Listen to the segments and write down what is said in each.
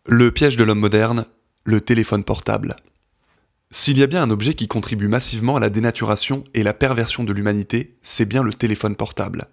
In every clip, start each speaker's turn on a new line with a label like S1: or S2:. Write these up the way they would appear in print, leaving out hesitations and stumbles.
S1: Le piège de l'homme moderne, le téléphone portable. S'il y a bien un objet qui contribue massivement à la dénaturation et la perversion de l'humanité, c'est bien le téléphone portable.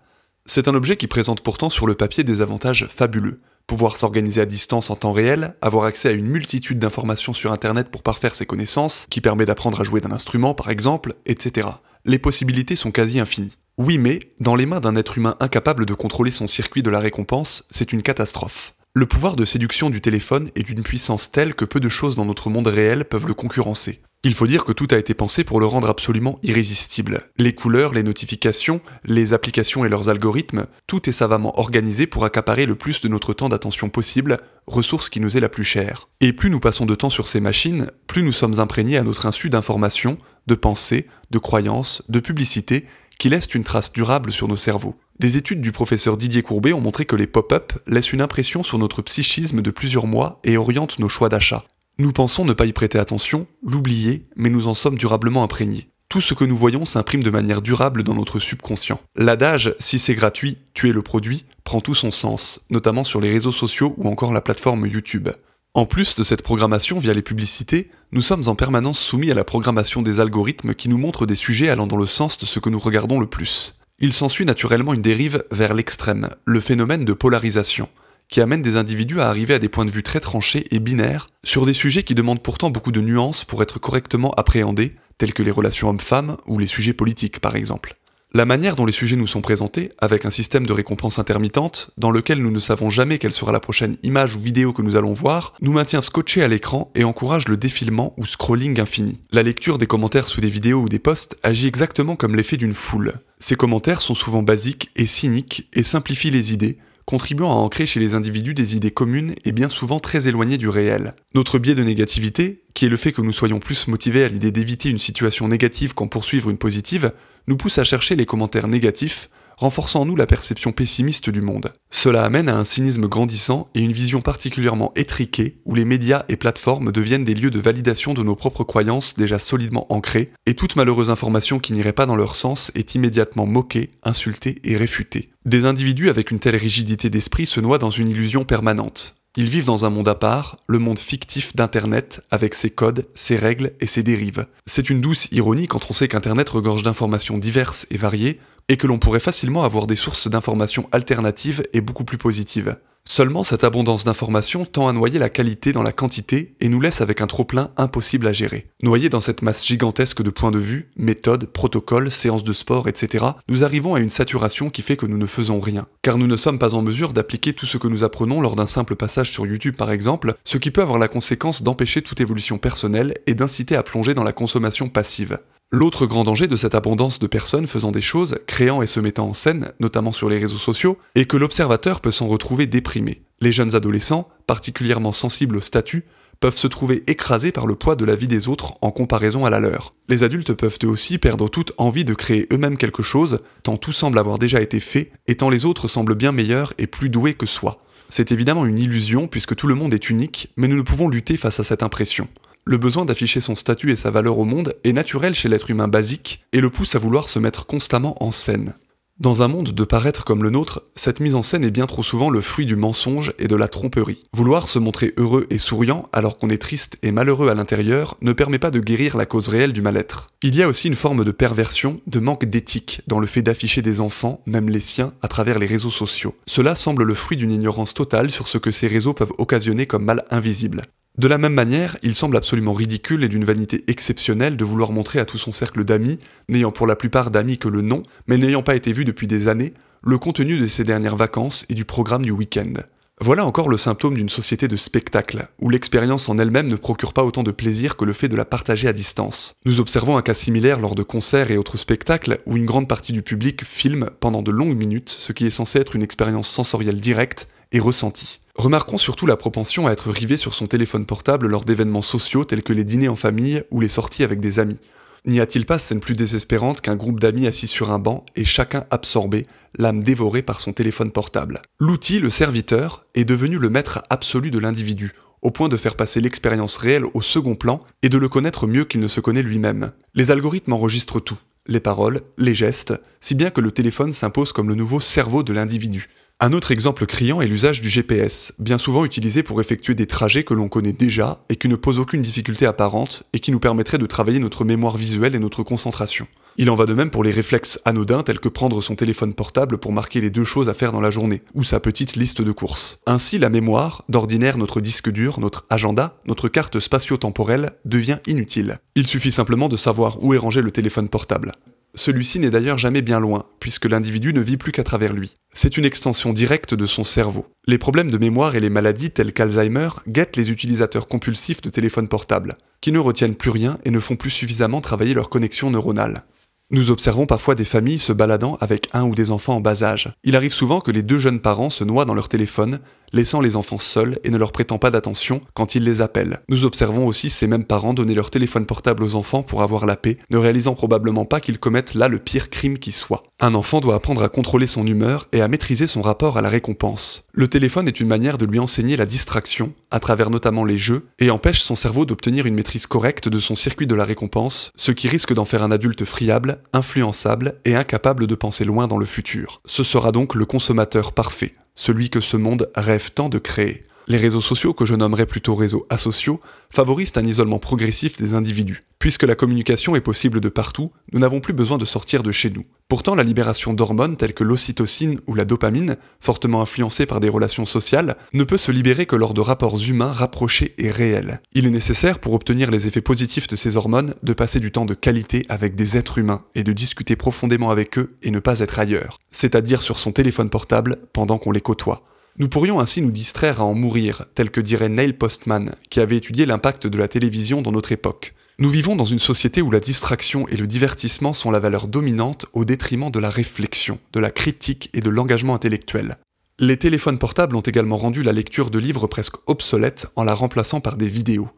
S1: C'est un objet qui présente pourtant sur le papier des avantages fabuleux. Pouvoir s'organiser à distance en temps réel, avoir accès à une multitude d'informations sur internet pour parfaire ses connaissances, qui permet d'apprendre à jouer d'un instrument par exemple, etc. Les possibilités sont quasi infinies. Oui mais, dans les mains d'un être humain incapable de contrôler son circuit de la récompense, c'est une catastrophe. Le pouvoir de séduction du téléphone est d'une puissance telle que peu de choses dans notre monde réel peuvent le concurrencer. Il faut dire que tout a été pensé pour le rendre absolument irrésistible. Les couleurs, les notifications, les applications et leurs algorithmes, tout est savamment organisé pour accaparer le plus de notre temps d'attention possible, ressource qui nous est la plus chère. Et plus nous passons de temps sur ces machines, plus nous sommes imprégnés à notre insu d'informations, de pensées, de croyances, de publicités, qui laissent une trace durable sur nos cerveaux. Des études du professeur Didier Courbet ont montré que les pop-up laissent une impression sur notre psychisme de plusieurs mois et orientent nos choix d'achat. Nous pensons ne pas y prêter attention, l'oublier, mais nous en sommes durablement imprégnés. Tout ce que nous voyons s'imprime de manière durable dans notre subconscient. L'adage « si c'est gratuit, tuez le produit » prend tout son sens, notamment sur les réseaux sociaux ou encore la plateforme YouTube. En plus de cette programmation via les publicités, nous sommes en permanence soumis à la programmation des algorithmes qui nous montrent des sujets allant dans le sens de ce que nous regardons le plus. Il s'ensuit naturellement une dérive vers l'extrême, le phénomène de polarisation, qui amène des individus à arriver à des points de vue très tranchés et binaires sur des sujets qui demandent pourtant beaucoup de nuances pour être correctement appréhendés, tels que les relations hommes-femmes ou les sujets politiques par exemple. La manière dont les sujets nous sont présentés, avec un système de récompense intermittente, dans lequel nous ne savons jamais quelle sera la prochaine image ou vidéo que nous allons voir, nous maintient scotchés à l'écran et encourage le défilement ou scrolling infini. La lecture des commentaires sous des vidéos ou des posts agit exactement comme l'effet d'une foule. Ces commentaires sont souvent basiques et cyniques et simplifient les idées, contribuant à ancrer chez les individus des idées communes et bien souvent très éloignées du réel. Notre biais de négativité, qui est le fait que nous soyons plus motivés à l'idée d'éviter une situation négative qu'en poursuivre une positive, nous pousse à chercher les commentaires négatifs, renforçant en nous la perception pessimiste du monde. Cela amène à un cynisme grandissant et une vision particulièrement étriquée où les médias et plateformes deviennent des lieux de validation de nos propres croyances déjà solidement ancrées, et toute malheureuse information qui n'irait pas dans leur sens est immédiatement moquée, insultée et réfutée. Des individus avec une telle rigidité d'esprit se noient dans une illusion permanente. Ils vivent dans un monde à part, le monde fictif d'Internet, avec ses codes, ses règles et ses dérives. C'est une douce ironie quand on sait qu'Internet regorge d'informations diverses et variées, et que l'on pourrait facilement avoir des sources d'informations alternatives et beaucoup plus positives. Seulement, cette abondance d'informations tend à noyer la qualité dans la quantité et nous laisse avec un trop-plein impossible à gérer. Noyés dans cette masse gigantesque de points de vue, méthodes, protocoles, séances de sport, etc., nous arrivons à une saturation qui fait que nous ne faisons rien. Car nous ne sommes pas en mesure d'appliquer tout ce que nous apprenons lors d'un simple passage sur YouTube par exemple, ce qui peut avoir la conséquence d'empêcher toute évolution personnelle et d'inciter à plonger dans la consommation passive. L'autre grand danger de cette abondance de personnes faisant des choses, créant et se mettant en scène, notamment sur les réseaux sociaux, est que l'observateur peut s'en retrouver déprimé. Les jeunes adolescents, particulièrement sensibles au statut, peuvent se trouver écrasés par le poids de la vie des autres en comparaison à la leur. Les adultes peuvent eux aussi perdre toute envie de créer eux-mêmes quelque chose, tant tout semble avoir déjà été fait, et tant les autres semblent bien meilleurs et plus doués que soi. C'est évidemment une illusion puisque tout le monde est unique, mais nous ne pouvons lutter face à cette impression. Le besoin d'afficher son statut et sa valeur au monde est naturel chez l'être humain basique et le pousse à vouloir se mettre constamment en scène. Dans un monde de paraître comme le nôtre, cette mise en scène est bien trop souvent le fruit du mensonge et de la tromperie. Vouloir se montrer heureux et souriant alors qu'on est triste et malheureux à l'intérieur ne permet pas de guérir la cause réelle du mal-être. Il y a aussi une forme de perversion, de manque d'éthique dans le fait d'afficher des enfants, même les siens, à travers les réseaux sociaux. Cela semble le fruit d'une ignorance totale sur ce que ces réseaux peuvent occasionner comme mal invisible. De la même manière, il semble absolument ridicule et d'une vanité exceptionnelle de vouloir montrer à tout son cercle d'amis, n'ayant pour la plupart d'amis que le nom, mais n'ayant pas été vu depuis des années, le contenu de ses dernières vacances et du programme du week-end. Voilà encore le symptôme d'une société de spectacle, où l'expérience en elle-même ne procure pas autant de plaisir que le fait de la partager à distance. Nous observons un cas similaire lors de concerts et autres spectacles, où une grande partie du public filme pendant de longues minutes ce qui est censé être une expérience sensorielle directe et ressentie. Remarquons surtout la propension à être rivé sur son téléphone portable lors d'événements sociaux tels que les dîners en famille ou les sorties avec des amis. N'y a-t-il pas scène plus désespérante qu'un groupe d'amis assis sur un banc et chacun absorbé, l'âme dévorée par son téléphone portable? L'outil, le serviteur, est devenu le maître absolu de l'individu, au point de faire passer l'expérience réelle au second plan et de le connaître mieux qu'il ne se connaît lui-même. Les algorithmes enregistrent tout, les paroles, les gestes, si bien que le téléphone s'impose comme le nouveau cerveau de l'individu. Un autre exemple criant est l'usage du GPS, bien souvent utilisé pour effectuer des trajets que l'on connaît déjà et qui ne posent aucune difficulté apparente et qui nous permettraient de travailler notre mémoire visuelle et notre concentration. Il en va de même pour les réflexes anodins tels que prendre son téléphone portable pour marquer les 2 choses à faire dans la journée, ou sa petite liste de courses. Ainsi, la mémoire, d'ordinaire notre disque dur, notre agenda, notre carte spatio-temporelle, devient inutile. Il suffit simplement de savoir où est rangé le téléphone portable. Celui-ci n'est d'ailleurs jamais bien loin, puisque l'individu ne vit plus qu'à travers lui. C'est une extension directe de son cerveau. Les problèmes de mémoire et les maladies telles qu'Alzheimer guettent les utilisateurs compulsifs de téléphones portables, qui ne retiennent plus rien et ne font plus suffisamment travailler leur connexion neuronale. Nous observons parfois des familles se baladant avec un ou des enfants en bas âge. Il arrive souvent que les 2 jeunes parents se noient dans leur téléphone, laissant les enfants seuls et ne leur prêtant pas d'attention quand ils les appellent. Nous observons aussi ces mêmes parents donner leur téléphone portable aux enfants pour avoir la paix, ne réalisant probablement pas qu'ils commettent là le pire crime qui soit. Un enfant doit apprendre à contrôler son humeur et à maîtriser son rapport à la récompense. Le téléphone est une manière de lui enseigner la distraction, à travers notamment les jeux, et empêche son cerveau d'obtenir une maîtrise correcte de son circuit de la récompense, ce qui risque d'en faire un adulte friable, influençable et incapable de penser loin dans le futur. Ce sera donc le consommateur parfait, celui que ce monde rêve tant de créer. Les réseaux sociaux, que je nommerais plutôt réseaux asociaux, favorisent un isolement progressif des individus. Puisque la communication est possible de partout, nous n'avons plus besoin de sortir de chez nous. Pourtant, la libération d'hormones telles que l'ocytocine ou la dopamine, fortement influencées par des relations sociales, ne peut se libérer que lors de rapports humains rapprochés et réels. Il est nécessaire, pour obtenir les effets positifs de ces hormones, de passer du temps de qualité avec des êtres humains et de discuter profondément avec eux et ne pas être ailleurs, c'est-à-dire sur son téléphone portable pendant qu'on les côtoie. Nous pourrions ainsi nous distraire à en mourir, tel que dirait Neil Postman, qui avait étudié l'impact de la télévision dans notre époque. Nous vivons dans une société où la distraction et le divertissement sont la valeur dominante au détriment de la réflexion, de la critique et de l'engagement intellectuel. Les téléphones portables ont également rendu la lecture de livres presque obsolète en la remplaçant par des vidéos.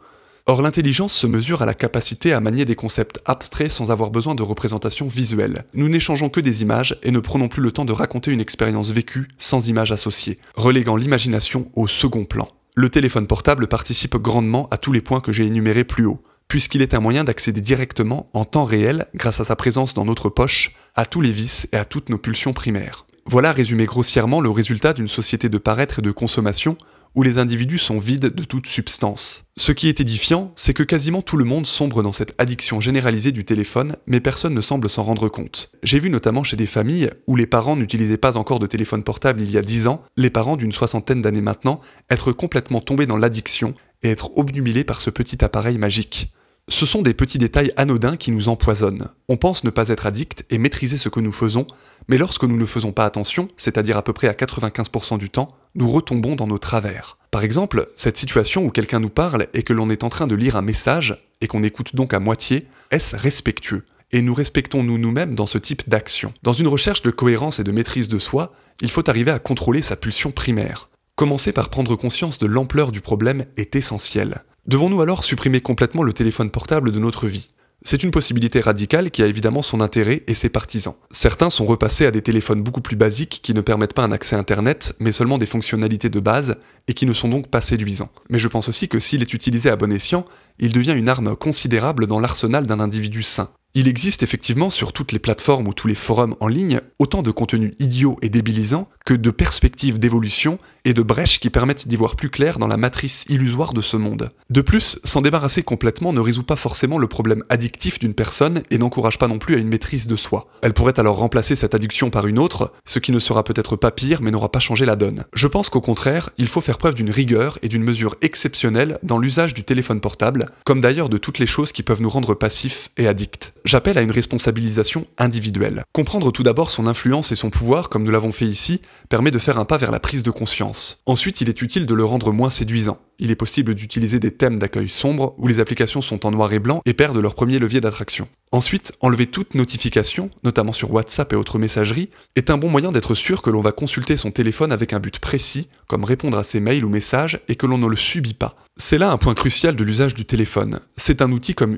S1: Or, l'intelligence se mesure à la capacité à manier des concepts abstraits sans avoir besoin de représentations visuelles. Nous n'échangeons que des images et ne prenons plus le temps de raconter une expérience vécue sans images associées, reléguant l'imagination au second plan. Le téléphone portable participe grandement à tous les points que j'ai énumérés plus haut, puisqu'il est un moyen d'accéder directement, en temps réel, grâce à sa présence dans notre poche, à tous les vices et à toutes nos pulsions primaires. Voilà résumé grossièrement le résultat d'une société de paraître et de consommation, où les individus sont vides de toute substance. Ce qui est édifiant, c'est que quasiment tout le monde sombre dans cette addiction généralisée du téléphone, mais personne ne semble s'en rendre compte. J'ai vu notamment chez des familles où les parents n'utilisaient pas encore de téléphone portable il y a 10 ans, les parents d'une 60aine d'années maintenant, être complètement tombés dans l'addiction et être obnubilés par ce petit appareil magique. Ce sont des petits détails anodins qui nous empoisonnent. On pense ne pas être addict et maîtriser ce que nous faisons, mais lorsque nous ne faisons pas attention, c'est-à-dire à peu près à 95% du temps, nous retombons dans nos travers. Par exemple, cette situation où quelqu'un nous parle et que l'on est en train de lire un message, et qu'on écoute donc à moitié, est-ce respectueux ? Et nous respectons-nous nous-mêmes dans ce type d'action ? Dans une recherche de cohérence et de maîtrise de soi, il faut arriver à contrôler sa pulsion primaire. Commencer par prendre conscience de l'ampleur du problème est essentiel. Devons-nous alors supprimer complètement le téléphone portable de notre vie ? C'est une possibilité radicale qui a évidemment son intérêt et ses partisans. Certains sont repassés à des téléphones beaucoup plus basiques qui ne permettent pas un accès Internet, mais seulement des fonctionnalités de base, et qui ne sont donc pas séduisants. Mais je pense aussi que s'il est utilisé à bon escient, il devient une arme considérable dans l'arsenal d'un individu sain. Il existe effectivement sur toutes les plateformes ou tous les forums en ligne autant de contenus idiots et débilisants que de perspectives d'évolution et de brèches qui permettent d'y voir plus clair dans la matrice illusoire de ce monde. De plus, s'en débarrasser complètement ne résout pas forcément le problème addictif d'une personne et n'encourage pas non plus à une maîtrise de soi. Elle pourrait alors remplacer cette addiction par une autre, ce qui ne sera peut-être pas pire mais n'aura pas changé la donne. Je pense qu'au contraire, il faut faire preuve d'une rigueur et d'une mesure exceptionnelle dans l'usage du téléphone portable, comme d'ailleurs de toutes les choses qui peuvent nous rendre passifs et addicts. J'appelle à une responsabilisation individuelle. Comprendre tout d'abord son influence et son pouvoir, comme nous l'avons fait ici, permet de faire un pas vers la prise de conscience. Ensuite, il est utile de le rendre moins séduisant. Il est possible d'utiliser des thèmes d'accueil sombres où les applications sont en noir et blanc et perdent leur premier levier d'attraction. Ensuite, enlever toute notification, notamment sur WhatsApp et autres messageries, est un bon moyen d'être sûr que l'on va consulter son téléphone avec un but précis, comme répondre à ses mails ou messages, et que l'on ne le subit pas. C'est là un point crucial de l'usage du téléphone. C'est un outil comme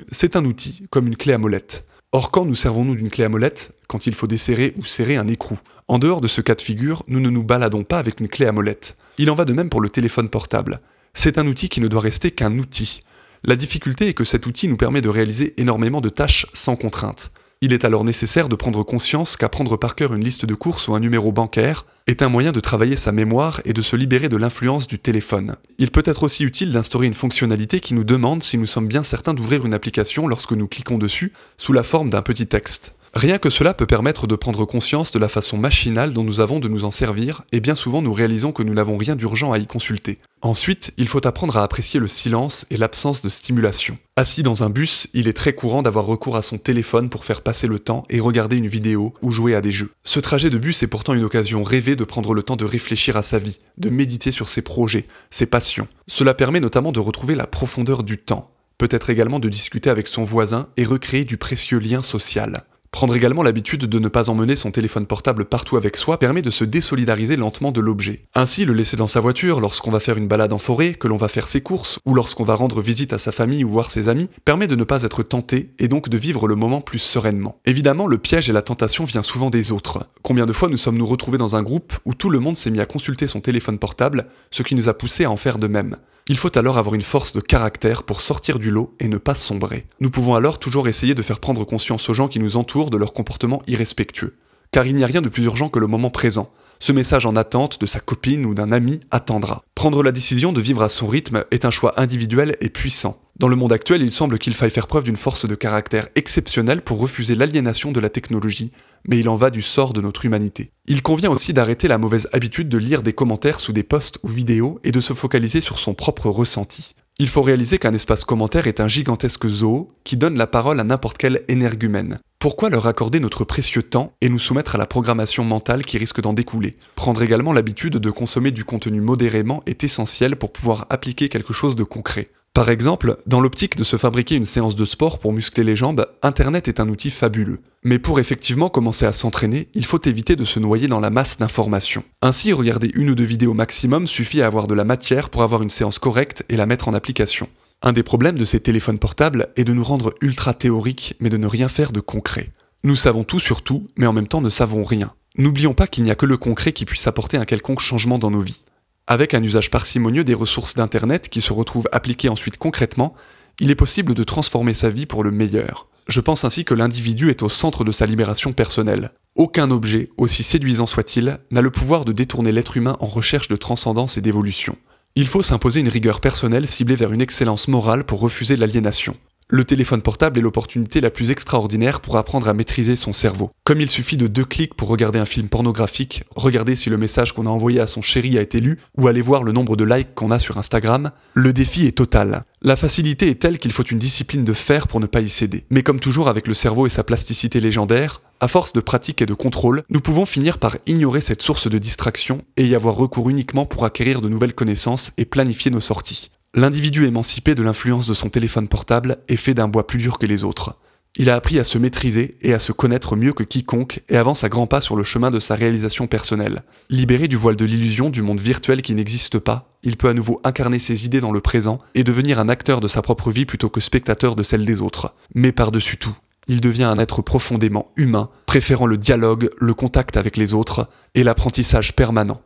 S1: une clé à molette. Or, quand nous servons-nous d'une clé à molette ? Quand il faut desserrer ou serrer un écrou. En dehors de ce cas de figure, nous ne nous baladons pas avec une clé à molette. Il en va de même pour le téléphone portable. C'est un outil qui ne doit rester qu'un outil. La difficulté est que cet outil nous permet de réaliser énormément de tâches sans contrainte. Il est alors nécessaire de prendre conscience qu'apprendre par cœur une liste de courses ou un numéro bancaire est un moyen de travailler sa mémoire et de se libérer de l'influence du téléphone. Il peut être aussi utile d'instaurer une fonctionnalité qui nous demande si nous sommes bien certains d'ouvrir une application lorsque nous cliquons dessus, sous la forme d'un petit texte. Rien que cela peut permettre de prendre conscience de la façon machinale dont nous avons de nous en servir, et bien souvent nous réalisons que nous n'avons rien d'urgent à y consulter. Ensuite, il faut apprendre à apprécier le silence et l'absence de stimulation. Assis dans un bus, il est très courant d'avoir recours à son téléphone pour faire passer le temps et regarder une vidéo ou jouer à des jeux. Ce trajet de bus est pourtant une occasion rêvée de prendre le temps de réfléchir à sa vie, de méditer sur ses projets, ses passions. Cela permet notamment de retrouver la profondeur du temps, peut-être également de discuter avec son voisin et recréer du précieux lien social. Prendre également l'habitude de ne pas emmener son téléphone portable partout avec soi permet de se désolidariser lentement de l'objet. Ainsi, le laisser dans sa voiture lorsqu'on va faire une balade en forêt, que l'on va faire ses courses, ou lorsqu'on va rendre visite à sa famille ou voir ses amis, permet de ne pas être tenté et donc de vivre le moment plus sereinement. Évidemment, le piège et la tentation viennent souvent des autres. Combien de fois nous sommes-nous retrouvés dans un groupe où tout le monde s'est mis à consulter son téléphone portable, ce qui nous a poussé à en faire de même. Il faut alors avoir une force de caractère pour sortir du lot et ne pas sombrer. Nous pouvons alors toujours essayer de faire prendre conscience aux gens qui nous entourent de leur comportement irrespectueux. Car il n'y a rien de plus urgent que le moment présent. Ce message en attente de sa copine ou d'un ami attendra. Prendre la décision de vivre à son rythme est un choix individuel et puissant. Dans le monde actuel, il semble qu'il faille faire preuve d'une force de caractère exceptionnelle pour refuser l'aliénation de la technologie, mais il en va du sort de notre humanité. Il convient aussi d'arrêter la mauvaise habitude de lire des commentaires sous des posts ou vidéos et de se focaliser sur son propre ressenti. Il faut réaliser qu'un espace commentaire est un gigantesque zoo qui donne la parole à n'importe quel énergumène. Pourquoi leur accorder notre précieux temps et nous soumettre à la programmation mentale qui risque d'en découler? Prendre également l'habitude de consommer du contenu modérément est essentiel pour pouvoir appliquer quelque chose de concret. Par exemple, dans l'optique de se fabriquer une séance de sport pour muscler les jambes, Internet est un outil fabuleux. Mais pour effectivement commencer à s'entraîner, il faut éviter de se noyer dans la masse d'informations. Ainsi, regarder une ou deux vidéos maximum suffit à avoir de la matière pour avoir une séance correcte et la mettre en application. Un des problèmes de ces téléphones portables est de nous rendre ultra théoriques, mais de ne rien faire de concret. Nous savons tout sur tout, mais en même temps ne savons rien. N'oublions pas qu'il n'y a que le concret qui puisse apporter un quelconque changement dans nos vies. Avec un usage parcimonieux des ressources d'Internet qui se retrouvent appliquées ensuite concrètement, il est possible de transformer sa vie pour le meilleur. Je pense ainsi que l'individu est au centre de sa libération personnelle. Aucun objet, aussi séduisant soit-il, n'a le pouvoir de détourner l'être humain en recherche de transcendance et d'évolution. Il faut s'imposer une rigueur personnelle ciblée vers une excellence morale pour refuser l'aliénation. Le téléphone portable est l'opportunité la plus extraordinaire pour apprendre à maîtriser son cerveau. Comme il suffit de 2 clics pour regarder un film pornographique, regarder si le message qu'on a envoyé à son chéri a été lu, ou aller voir le nombre de likes qu'on a sur Instagram, le défi est total. La facilité est telle qu'il faut une discipline de fer pour ne pas y céder. Mais comme toujours avec le cerveau et sa plasticité légendaire, à force de pratique et de contrôle, nous pouvons finir par ignorer cette source de distraction et y avoir recours uniquement pour acquérir de nouvelles connaissances et planifier nos sorties. L'individu émancipé de l'influence de son téléphone portable est fait d'un bois plus dur que les autres. Il a appris à se maîtriser et à se connaître mieux que quiconque et avance à grands pas sur le chemin de sa réalisation personnelle. Libéré du voile de l'illusion du monde virtuel qui n'existe pas, il peut à nouveau incarner ses idées dans le présent et devenir un acteur de sa propre vie plutôt que spectateur de celle des autres. Mais par-dessus tout, il devient un être profondément humain, préférant le dialogue, le contact avec les autres et l'apprentissage permanent.